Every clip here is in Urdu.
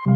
ਅੱਜ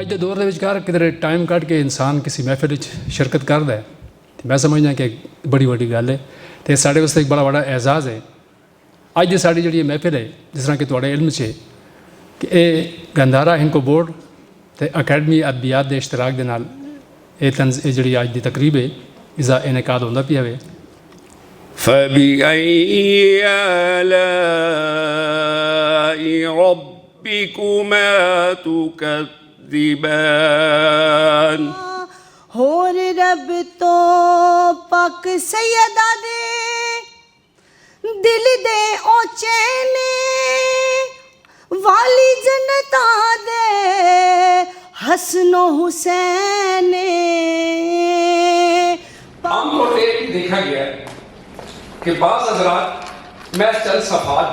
ਦੇ ਦੌਰ ਦੇ ਵਿਚਕਾਰ ਕਿਧਰੇ ਟਾਈਮ ਕੱਢ ਕੇ ਇਨਸਾਨ ਕਿਸੇ ਮਹਿਫਿਲ ਵਿੱਚ ਸ਼ਿਰਕਤ ਕਰਦਾ ਹੈ ਤੇ ਮੈਂ ਸਮਝਦਾ ਕਿ ਬੜੀ ਵੱਡੀ ਗੱਲ ਹੈ ਅਤੇ ਸਾਡੇ ਵਾਸਤੇ ਇੱਕ ਬੜਾ ਵੱਡਾ ਐਜ਼ਾਜ਼ ਹੈ। ਅੱਜ ਦੀ ਸਾਡੀ ਜਿਹੜੀ ਇਹ ਮਹਿਫਿਲ ਹੈ, ਜਿਸ ਤਰ੍ਹਾਂ ਕਿ ਤੁਹਾਡੇ ਇਲਮ 'ਚ ਕਿ ਇਹ ਗੰਧਾਰਾ ਹਿੰਕੋ ਬੋਰਡ ਅਤੇ ਅਕੈਡਮੀ ਅਦਬੀਆਤ ਦੇ ਇਸ਼ਤਰਾਕ ਦੇ ਨਾਲ ਇਹ ਜਿਹੜੀ ਅੱਜ ਦੀ ਤਕਰੀਬ ਹੈ ਇਸਦਾ ਇਨਕਾਦ ਹੁੰਦਾ ਪਿਆ ਹੈ। فَبِأَيِّ آلَاءِ رَبِّكُمَا تُكَذِّبَانِ ਹੋਰ ਰੱਬ ਤੋਂ ਪੱਕ ਸੈਯਦਾ ਦੇ ਦਿਲ ਦੇ ਉੱਚੇ ਨੇ ਵਾਲੀ ਜਨਤਾਂ ਦੇ ਹਸਨੋ ਹੁਸੈਨ ਨੇ। عام طور پہ دیکھا گیا ہے کہ بعض حضرات میں چند صفحات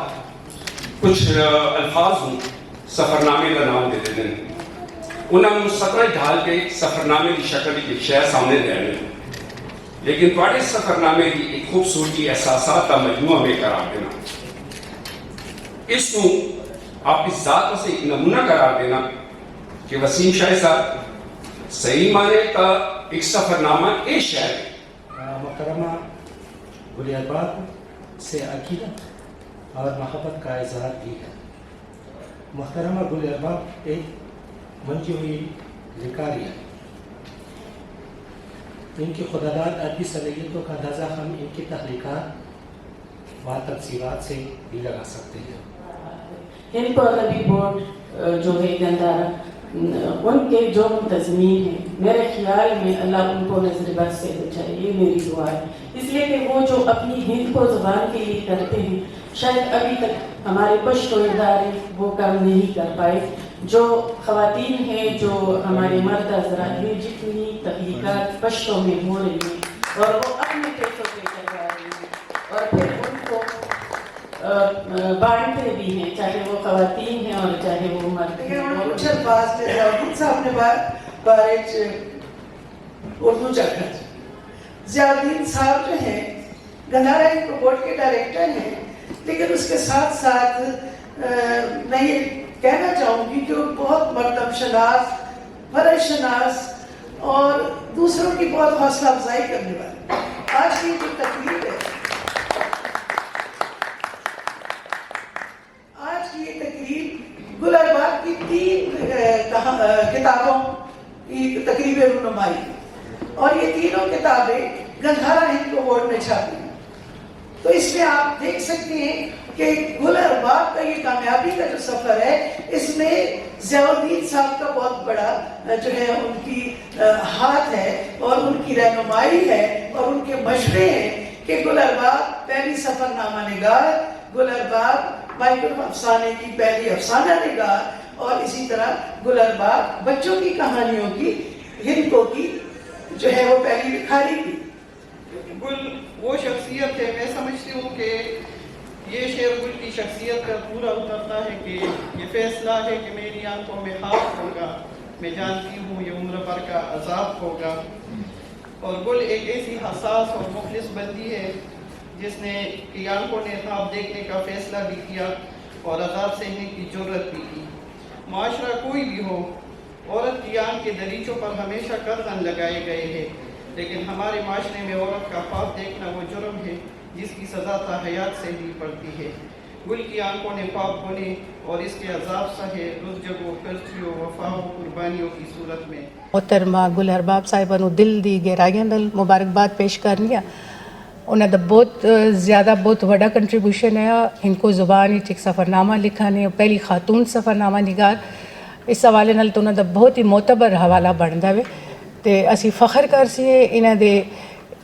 کچھ الفاظ ہوں سفرنامے کا نام دے دیتے ہیں، انہوں نے سطر ڈھال کے سفرنامے کی شکل کی شہر سامنے دے رہے ہیں، لیکن تھوڑے سفرنامے کی ایک خوبصورتی احساسات کا مجموعہ میں قرار دینا، اس کو آپ کی ذات سے ایک نمونہ قرار دینا کہ وسیم شاہ صاحب صحیح معنی کا ایک سفرنامہ ایک شہر ہے۔ محترمہ گل ارباب سے عقیدت اور محبت کا اظہار بھی ہے۔ محترمہ گل ارباب ایک منجی ہوئی لکھاری ہے۔ ان کی خداداد ادبی صلاحیتوں کا اندازہ ہم ان کی تخلیقات و تفسیرات سے بھی لگا سکتے ہیں۔ ہندکو ادبی بورڈ جو ہے گندھارا، ان کے جو منتظمین ہیں، میرے خیال میں اللہ ان کو نظر بد سے بچائے، یہ میری دعا ہے، اس لیے کہ وہ جو اپنی ہند کو زبان کے لیے کرتے ہیں شاید ابھی تک ہمارے پشتو ادارے وہ کام نہیں کر پائے۔ جو خواتین ہیں، جو ہمارے مرد حضرات ہیں، جتنی تحقیقات پشتو میں ہو رہی ہیں اور وہ اپنے پیسوں پہ کروا رہی ہیں اور پھر ان کو بانٹتے بھی ہیں، چاہے وہ خواتین ہیں اور چاہے وہ مرد ہیں۔ کچھ الفاظ میں ضیاءالدین صاحب نے بارے اردو چکھا۔ ضیاءالدین صاحب جو ہیں گندھارا ہندکو بورڈ کے ڈائریکٹر ہیں، لیکن اس کے ساتھ ساتھ میں یہ کہنا چاہوں گی کہ وہ بہت مردم شناس، فرض شناس اور دوسروں کی بہت حوصلہ افزائی کرنے والے۔ آج کی جو تقریب ہے، آج کی یہ تقریب گل ارباب کی 3 کتابوں کی تقریب رونمائی، اور یہ تینوں کتابیں گندھارا ہندکو بورڈ میں چھاپی ہیں۔ تو اس میں آپ دیکھ سکتے ہیں کہ گل ارباب کا یہ کامیابی کا جو سفر ہے، اس میں ضیاءالدین صاحب کا بہت بڑا جو ہے ان کی ہاتھ ہے اور ان کی رہنمائی ہے اور ان کے مشورے ہیں کہ گل ارباب پہلی سفر نامہ نگار، گل ارباب مائیکل افسانے کی پہلی افسانہ نگار، اور اسی طرح گل ارباب بچوں کی کہانیوں کی ہندکو کی جو ہے وہ پہلی لکھاری تھی۔ گل وہ شخصیت ہے، میں سمجھتی ہوں کہ یہ شعر گل کی شخصیت کا پورا اترتا ہے کہ یہ فیصلہ ہے کہ میری آنکھوں میں خواب ہوگا، میں جانتی ہوں یہ عمر بھر کا عذاب ہوگا۔ اور گل ایک ایسی حساس اور مخلص بندی ہے جس نے کی آنکھوں نے خواب دیکھنے کا فیصلہ بھی کیا اور عذاب سہنے کی جرت بھی کی۔ معاشرہ کوئی بھی ہو، عورت کی آنکھ کے دریچوں پر ہمیشہ قرضن لگائے گئے ہیں، لیکن ہمارے معاشرے میں عورت کا خواب دیکھنا وہ جرم ہے جس کی سزا تا حیات سے بھی پڑتی ہے۔ گل کی آنکھوں نے خواب بنے اور اس کے عذاب سہے، رز جگو خرچیوں وفا و قربانیوں کی صورت میں۔ محترمہ گل ارباب صاحبہ نو دل دی گہرائیاں نال مبارکباد پیش کرنی ہے۔ انہاں دا بہت زیادہ بہت وڈا کنٹریبیوشن ہے ہندکو زبان وچ ایک سفرنامہ لکھا نے، پہلی خاتون سفرنامہ نگار۔ اس حوالے نال تو انہاں دا بہت ہی معتبر حوالہ بندا ہے تے اسی فخر کر سی انہاں دے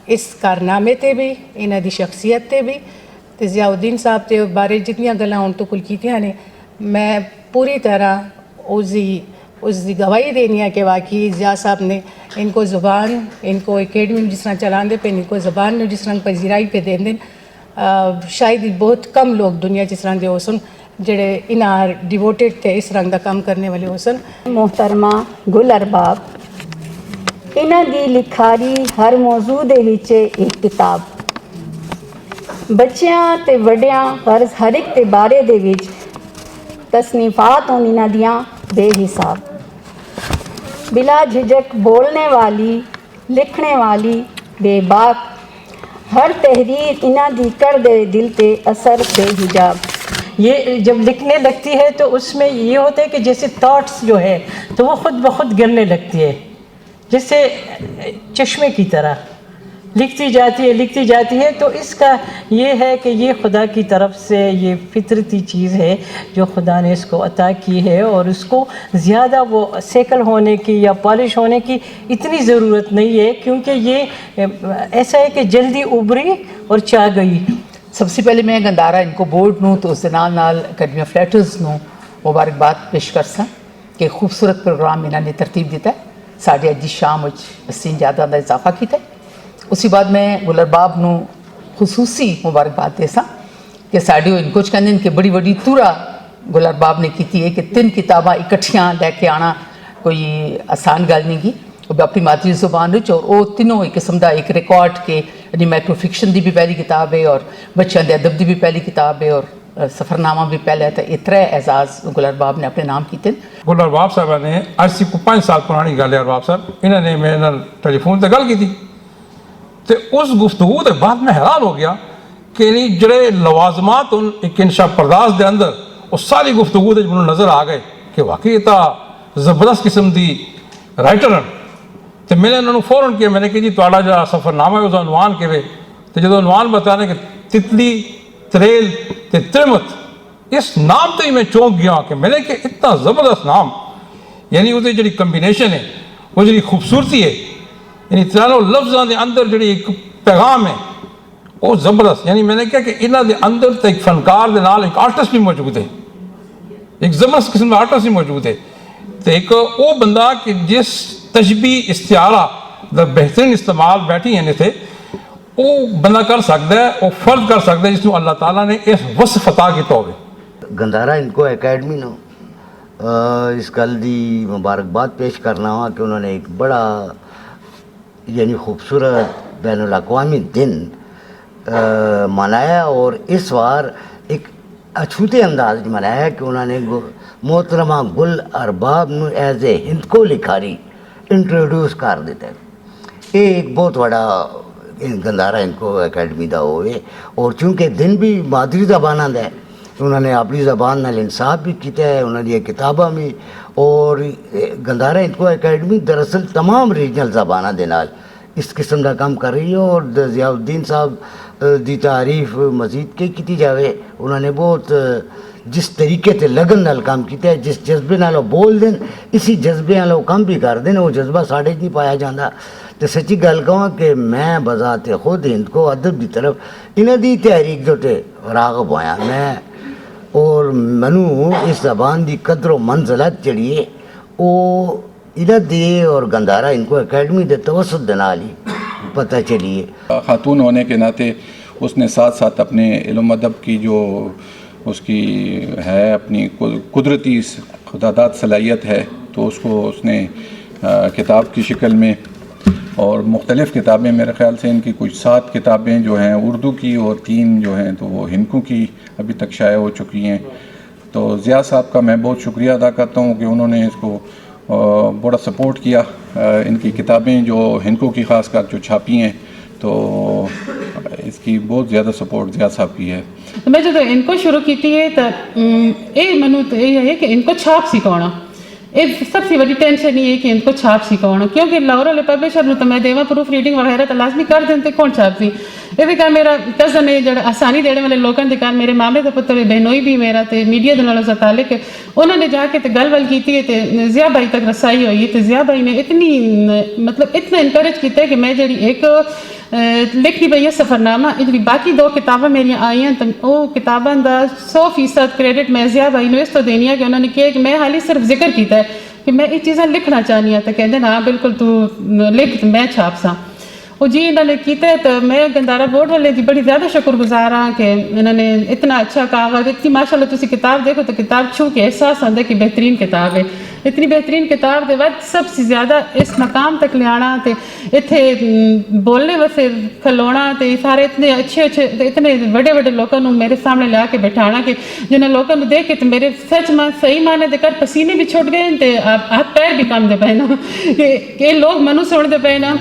ਇਸ ਕਾਰਨਾਮੇ ਤੇ ਵੀ, ਇਹਨਾਂ ਦੀ ਸ਼ਖਸੀਅਤ ਤੇ ਵੀ, ਤੇ ਜ਼ਿਆਉਦੀਨ ਸਾਹਿਬ ਦੇ ਬਾਰੇ ਜਿਤਨੀਆਂ ਗੱਲਾਂ ਹੁਣ ਤੋਂ ਕੁਲ ਕੀਤੀਆਂ ਨੇ, ਮੈਂ ਪੂਰੀ ਤਰ੍ਹਾਂ اس کی گواہی دینی ہے کہ واقعی ضیاء صاحب نے ان کو زبان، ان کو اکیڈمی جس طرح چلان دے پہ، ان کو زبان نے جس طرح پذیرائی پہ دین دین، شاید بہت کم لوگ دنیا جس طرح دے ہو سن جڑے انہاں ڈیووٹیڈ تھے اس رنگ دا کام کرنے والے ہو سن. محترمہ گل ارباب انہاں دی لکھاری ہر موضوع دے وچ ایک کتاب، بچیاں تے وڈیاں غرض ہر ایک دے بارے دے وچ تصنیفات ہون انہاں دیاں بے حساب، بلا جھجک بولنے والی، لکھنے والی، بے باک، ہر تحریر انہاں دی کر دے دل تے اثر بے حجاب. یہ جب لکھنے لگتی ہے تو اس میں یہ ہوتا ہے کہ جیسے تھاٹس جو ہے تو وہ خود بخود گرنے لگتی ہے، جیسے چشمے کی طرح لکھتی جاتی ہے. تو اس کا یہ ہے کہ یہ خدا کی طرف سے یہ فطرتی چیز ہے جو خدا نے اس کو عطا کی ہے، اور اس کو زیادہ وہ سیکل ہونے کی یا پالش ہونے کی اتنی ضرورت نہیں ہے، کیونکہ یہ ایسا ہے کہ جلدی ابری اور چاہ گئی. سب سے پہلے میں گندارا ان کو بورڈ نوں تو اس دے نال نال اکیڈمی آف لیٹرز نوں مبارکباد پیش کرساں کہ خوبصورت پروگرام انہاں نے ترتیب دیتا ہے. ساڈے اج دی شام وچ اسیں زیادہ دا اضافہ کیتا ہے. اسی بعد میں گل ارباب نو خصوصی مبارکباد دیساں کہ ساڈے ان کچھ کہندے کہ بڑی وڈی تورا گل ارباب نے کیتی ہے کہ 3 کتاباں اکٹھیاں لے کے آنا کوئی آسان گل نہیں کی. وہ بھی اپنی مادری زبان وچ، اور وہ تینوں ایک قسم دا ایک ریکارڈ کے یعنی مائکرو فکشن دی بھی پہلی کتاب ہے، اور بچوں دے ادب دی بھی پہلی کتاب ہے، اور سفرنامہ بھی پہلا ہے. تو یہ 3 اعزاز گل ارباب نے اپنے نام کیتے. گل ارباب صاحب نے اج سے 5 سال پرانی گل ہے. ارباب صاحب انہوں نے میرے نال ٹیلی فون تے گل کی تھی، تو اس گفتگو کے بعد میں حیران ہو گیا کہ جڑے لوازمات ایک انشا پرداز دے اندر وہ ساری گفتگو دے مجھے نظر آ گئے کہ واقعی یہ زبردست قسم دی رائٹر ہیں. تو میں نے انہوں نے فوراً کیا، میں نے کہ جی تھوڑا جا سفر نامہ ہے اس عنوان کے وے، تو جب عنوان بتانے کہ تتلی تریل تے ترمت، اس نام تو ہی میں چونک گیا کہ میں نے کہ اتنا زبردست نام، یعنی وہ جڑی کمبینیشن ہے، وہ جڑی خوبصورتی ہے، یعنی ترانوں لفظوں دے اندر جڑی ایک پیغام ہے وہ زبردست. یعنی میں نے کہا کہ انہوں دے اندر تو ایک فنکار دے نال ایک آرٹسٹ بھی موجود ہے، ایک زبردست قسم کا آرٹسٹ بھی موجود ہے. تو ایک وہ بندہ کہ جس تشبیہ استعارہ دا بہترین استعمال بیٹھی ہیں تھے، وہ بندہ کر سکتا ہے، وہ فرد کر سکتا ہے جس میں اللہ تعالیٰ نے اس وصف عطا کیتا ہوئے. گندارا ان کو اکیڈمی نو اس گل دی مبارکباد پیش کرنا ہوا کہ انہوں نے ایک بڑا یعنی خوبصورت بین الاقوامی دن منایا، اور اس بار ایک اچھوتے انداز منایا کہ انہوں نے محترمہ گل ارباب نو ایز اے ہند کو لکھاری انٹروڈیوس کر دیتا ہے. یہ ایک بہت بڑا گندارا ان کو اکیڈمی دا ہوئے، اور چونکہ دن بھی مادری زبان دا ہے، انہوں نے اپنی زبان نال انصاف بھی کیتا ہے، انہوں نے کتاباں بھی، اور گندارا ان کو اکیڈمی دراصل تمام ریجنل زبانوں دے نال اس قسم کا کام کر رہی ہے. اور ضیاء الدین صاحب دی تعریف مزید کی جاوے، انہوں نے بہت جس طریقے تے لگن نال کام کیتا ہے، جس جذبے نال بول دیں اسی جذبے نال کام بھی کر دیں، وہ جذبہ ساڑھے نہیں پایا جاتا. تو سچی گل کہاں کہ میں بذات خود ہند کو ادب کی طرف انہوں دی تحریک جو تے راغب ہویا میں، اور منو اس زبان دی قدر و منزلت جڑی ہے وہ انہوں دے اور گندارا ان کو اکیڈمی دے توسط دے نال ہی پتہ چلی ہے. خاتون ہونے کے ناطے اس نے ساتھ ساتھ اپنے علم ادب کی جو اس کی ہے اپنی قدرتی خداداد صلاحیت ہے، تو اس کو اس نے کتاب کی شکل میں اور مختلف کتابیں، میرے خیال سے ان کی کچھ 7 کتابیں جو ہیں اردو کی اور 3 جو ہیں تو وہ ہندکو کی ابھی تک شائع ہو چکی ہیں. تو ضیاء صاحب کا میں بہت شکریہ ادا کرتا ہوں کہ انہوں نے اس کو بڑا سپورٹ کیا. ان کی کتابیں جو ہندکو کی خاص کر جو چھاپی ہیں تو اس کی بہت زیادہ سپورٹ ضیاء صاحب کی ہے. میں جب ان کو شروع کی ہے تو یہ منو تو یہ ہے کہ ان کو چھاپ سکھانا، یہ سب سے بڑی ٹینشن یہ ہے کہ ان کو چھاپ سکھانا، کیونکہ لاہور والے پبلشر تو میں دیواں پروف ریڈنگ وغیرہ تو لازمی کر دیں، کون چھاپ سی. یہ بھی میرا کزن ہے جڑا آسانی دینے والے لوگوں کے کار میرے مامے کا پتر بہنوئی بھی میرا تے میڈیا دے نال تعلق ہے، انہوں نے جا کے گل کی تے ضیاء بھائی تک رسائی ہوئی. تو ضیاء بھائی نے اتنی مطلب اتنا انکریج کیا کہ میں جڑی ایک لکھی پئی ہے سفرنامہ. جی باقی 2 کتاباں میری آئی ہیں تو وہ کتاباں دا 100% کریڈٹ میں ضیاء بھائی نے اس تو دینی ہے کہ انہوں نے کیا کہ میں حالی صرف ذکر کیتا ہے کہ میں یہ چیزیں لکھنا چاہنی ہوں. تو کہتے ہیں ہاں بالکل تو لکھ میں چھاپ سا. وہ جی انہوں نے کیتے تو میں گندارا بورڈ والے جی بڑی زیادہ شکر گزار ہاں کہ انہوں نے اتنا اچھا کاغذ اتنی ماشاء اللہ تسی کتاب دیکھو تو کتاب چھو کے احساس آتا ہے کہ بہترین کتاب ہے. اتنی بہترین کتاب دے بعد سب سے زیادہ اس مقام تک لے آنا تے اتنے بولنے واسطے کھلونا تے سارے اتنے اچھے اتنے بڑے بڑے لوگوں کو میرے سامنے لے کے بٹھانا کہ جنہیں لوگوں کو دیکھ کے تو میرے سچ میں صحیح معنی دے کر پسینے بھی چھوٹ گئے تے ہاتھ پیر بھی کام دے پے نا کہ لوگ منو سن دے پے نا.